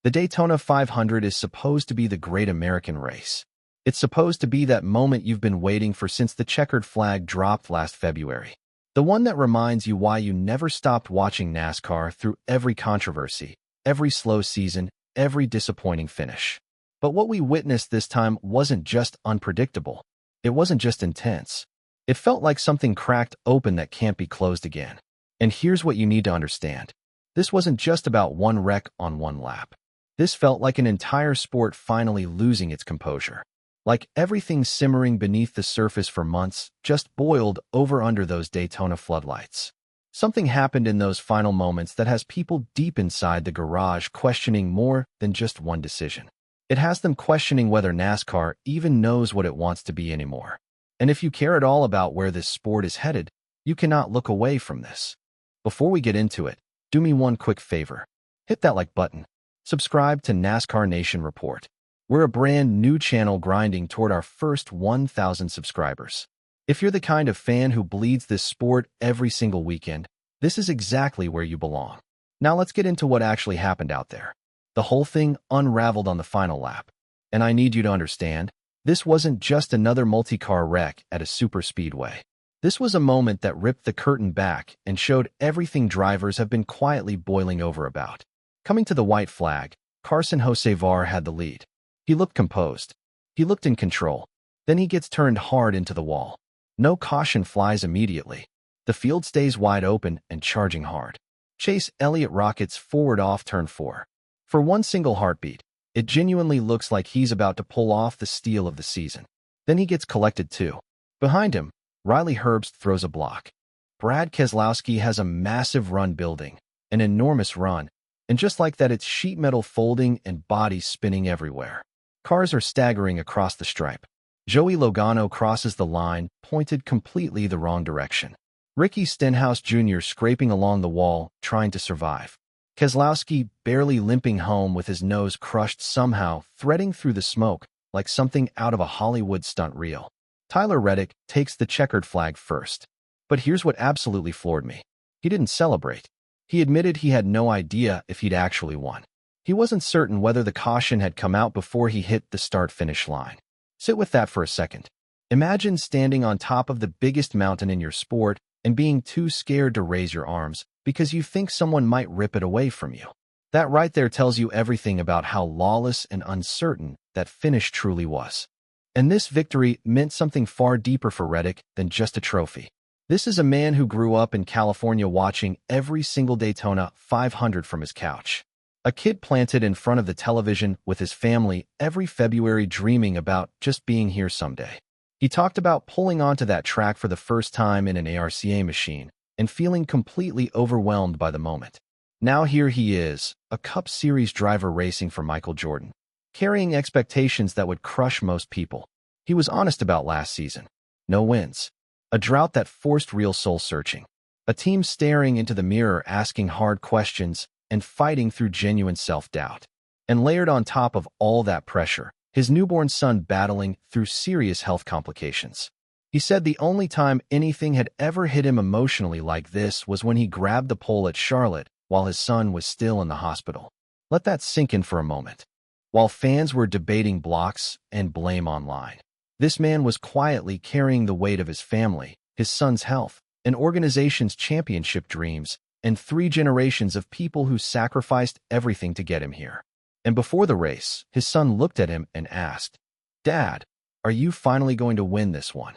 The Daytona 500 is supposed to be the great American race. It's supposed to be that moment you've been waiting for since the checkered flag dropped last February. The one that reminds you why you never stopped watching NASCAR through every controversy, every slow season, every disappointing finish. But what we witnessed this time wasn't just unpredictable. It wasn't just intense. It felt like something cracked open that can't be closed again. And here's what you need to understand. This wasn't just about one wreck on one lap. This felt like an entire sport finally losing its composure. Like everything simmering beneath the surface for months just boiled over under those Daytona floodlights. Something happened in those final moments that has people deep inside the garage questioning more than just one decision. It has them questioning whether NASCAR even knows what it wants to be anymore. And if you care at all about where this sport is headed, you cannot look away from this. Before we get into it, do me one quick favor. Hit that like button. Subscribe to NASCAR Nation Report. We're a brand new channel grinding toward our first 1,000 subscribers. If you're the kind of fan who bleeds this sport every single weekend, this is exactly where you belong. Now let's get into what actually happened out there. The whole thing unraveled on the final lap. And I need you to understand, this wasn't just another multi-car wreck at a super speedway. This was a moment that ripped the curtain back and showed everything drivers have been quietly boiling over about. Coming to the white flag, Carson Hocevar had the lead. He looked composed. He looked in control. Then he gets turned hard into the wall. No caution flies immediately. The field stays wide open and charging hard. Chase Elliott rockets forward off turn 4. For one single heartbeat, it genuinely looks like he's about to pull off the steal of the season. Then he gets collected too. Behind him, Herbst throws a block. Brad Keselowski has a massive run building, an enormous run, and just like that it's sheet metal folding and bodies spinning everywhere. Cars are staggering across the stripe. Joey Logano crosses the line, pointed completely the wrong direction. Ricky Stenhouse Jr. scraping along the wall, trying to survive. Keselowski barely limping home with his nose crushed somehow, threading through the smoke like something out of a Hollywood stunt reel. Tyler Reddick takes the checkered flag first. But here's what absolutely floored me. He didn't celebrate. He admitted he had no idea if he'd actually won. He wasn't certain whether the caution had come out before he hit the start-finish line. Sit with that for a second. Imagine standing on top of the biggest mountain in your sport and being too scared to raise your arms because you think someone might rip it away from you. That right there tells you everything about how lawless and uncertain that finish truly was. And this victory meant something far deeper for Reddick than just a trophy. This is a man who grew up in California watching every single Daytona 500 from his couch. A kid planted in front of the television with his family every February dreaming about just being here someday. He talked about pulling onto that track for the first time in an ARCA machine and feeling completely overwhelmed by the moment. Now here he is, a Cup Series driver racing for Michael Jordan, carrying expectations that would crush most people. He was honest about last season. No wins. A drought that forced real soul-searching. A team staring into the mirror asking hard questions and fighting through genuine self-doubt. And layered on top of all that pressure, his newborn son battling through serious health complications. He said the only time anything had ever hit him emotionally like this was when he grabbed the pole at Charlotte while his son was still in the hospital. Let that sink in for a moment. While fans were debating blocks and blame online, this man was quietly carrying the weight of his family, his son's health, an organization's championship dreams, and 3 generations of people who sacrificed everything to get him here. And before the race, his son looked at him and asked, "Dad, are you finally going to win this one?"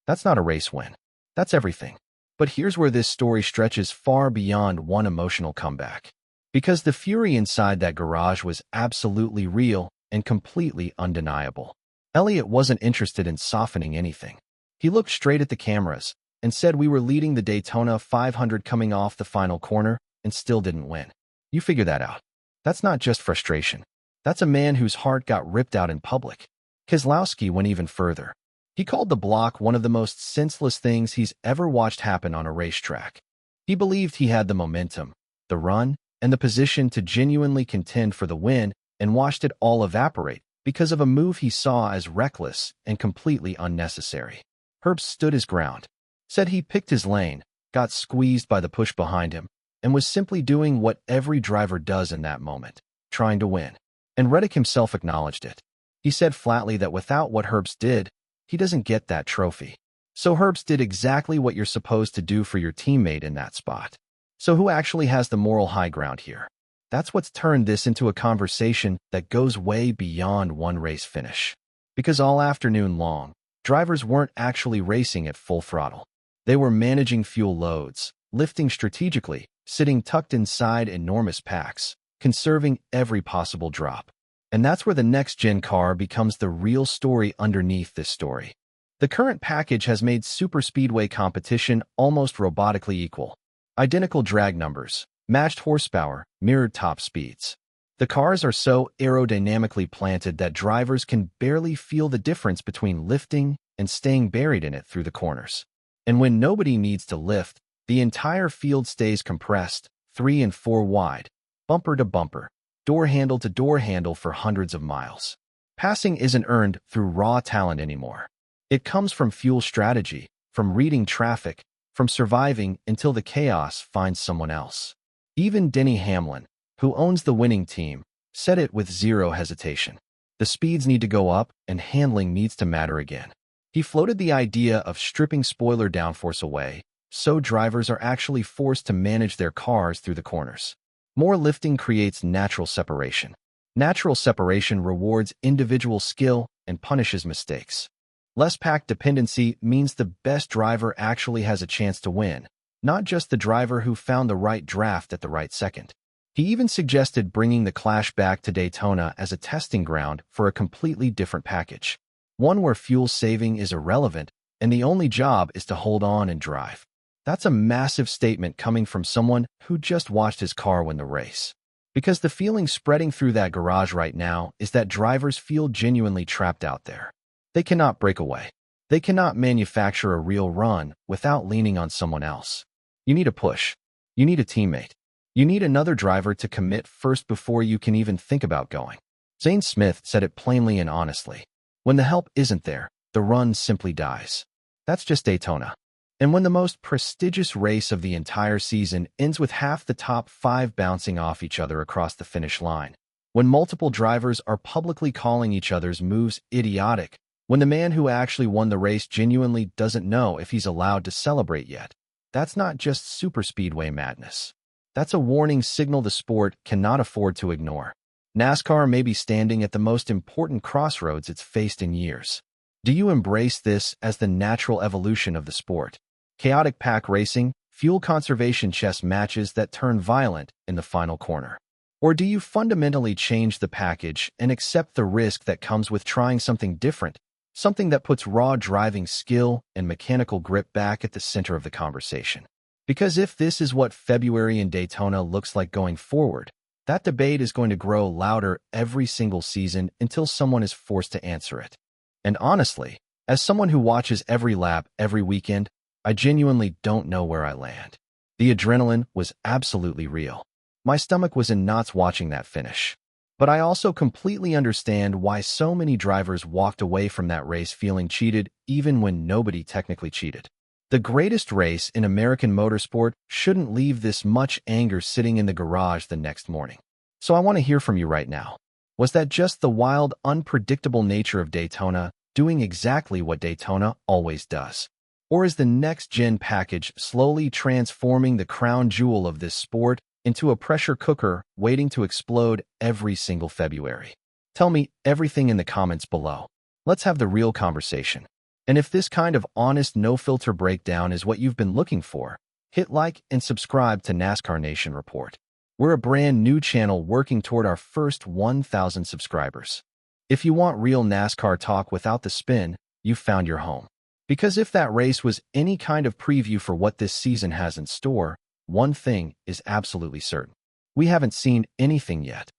That's not a race win. That's everything. But here's where this story stretches far beyond one emotional comeback. Because the fury inside that garage was absolutely real and completely undeniable. Elliott wasn't interested in softening anything. He looked straight at the cameras and said we were leading the Daytona 500 coming off the final corner and still didn't win. You figure that out. That's not just frustration. That's a man whose heart got ripped out in public. Keselowski went even further. He called the block one of the most senseless things he's ever watched happen on a racetrack. He believed he had the momentum, the run, and the position to genuinely contend for the win and watched it all evaporate because of a move he saw as reckless and completely unnecessary. Herbst stood his ground, said he picked his lane, got squeezed by the push behind him, and was simply doing what every driver does in that moment, trying to win. And Reddick himself acknowledged it. He said flatly that without what Herbst did, he doesn't get that trophy. So Herbst did exactly what you're supposed to do for your teammate in that spot. So who actually has the moral high ground here? That's what's turned this into a conversation that goes way beyond one race finish. Because all afternoon long, drivers weren't actually racing at full throttle. They were managing fuel loads, lifting strategically, sitting tucked inside enormous packs, conserving every possible drop. And that's where the next-gen car becomes the real story underneath this story. The current package has made superspeedway competition almost robotically equal. Identical drag numbers, matched horsepower, mirrored top speeds. The cars are so aerodynamically planted that drivers can barely feel the difference between lifting and staying buried in it through the corners. And when nobody needs to lift, the entire field stays compressed, 3 and 4 wide, bumper to bumper, door handle to door handle for hundreds of miles. Passing isn't earned through raw talent anymore. It comes from fuel strategy, from reading traffic, from surviving until the chaos finds someone else. Even Denny Hamlin, who owns the winning team, said it with zero hesitation. The speeds need to go up and handling needs to matter again. He floated the idea of stripping spoiler downforce away, so drivers are actually forced to manage their cars through the corners. More lifting creates natural separation. Natural separation rewards individual skill and punishes mistakes. Less pack dependency means the best driver actually has a chance to win, not just the driver who found the right draft at the right second. He even suggested bringing the Clash back to Daytona as a testing ground for a completely different package. One where fuel saving is irrelevant and the only job is to hold on and drive. That's a massive statement coming from someone who just watched his car win the race. Because the feeling spreading through that garage right now is that drivers feel genuinely trapped out there. They cannot break away. They cannot manufacture a real run without leaning on someone else. You need a push. You need a teammate. You need another driver to commit first before you can even think about going. Zane Smith said it plainly and honestly. When the help isn't there, the run simply dies. That's just Daytona. And when the most prestigious race of the entire season ends with half the top 5 bouncing off each other across the finish line, when multiple drivers are publicly calling each other's moves idiotic, when the man who actually won the race genuinely doesn't know if he's allowed to celebrate yet, that's not just superspeedway madness. That's a warning signal the sport cannot afford to ignore. NASCAR may be standing at the most important crossroads it's faced in years. Do you embrace this as the natural evolution of the sport? Chaotic pack racing, fuel conservation chess matches that turn violent in the final corner? Or do you fundamentally change the package and accept the risk that comes with trying something different, something that puts raw driving skill and mechanical grip back at the center of the conversation? Because if this is what February in Daytona looks like going forward, that debate is going to grow louder every single season until someone is forced to answer it. And honestly, as someone who watches every lap every weekend, I genuinely don't know where I land. The adrenaline was absolutely real. My stomach was in knots watching that finish. But I also completely understand why so many drivers walked away from that race feeling cheated even when nobody technically cheated. The greatest race in American motorsport shouldn't leave this much anger sitting in the garage the next morning. So I want to hear from you right now. Was that just the wild, unpredictable nature of Daytona doing exactly what Daytona always does? Or is the next-gen package slowly transforming the crown jewel of this sport into a pressure cooker waiting to explode every single February? Tell me everything in the comments below. Let's have the real conversation. And if this kind of honest, no-filter breakdown is what you've been looking for, hit like and subscribe to NASCAR Nation Report. We're a brand new channel working toward our first 1,000 subscribers. If you want real NASCAR talk without the spin, you've found your home. Because if that race was any kind of preview for what this season has in store, one thing is absolutely certain. We haven't seen anything yet.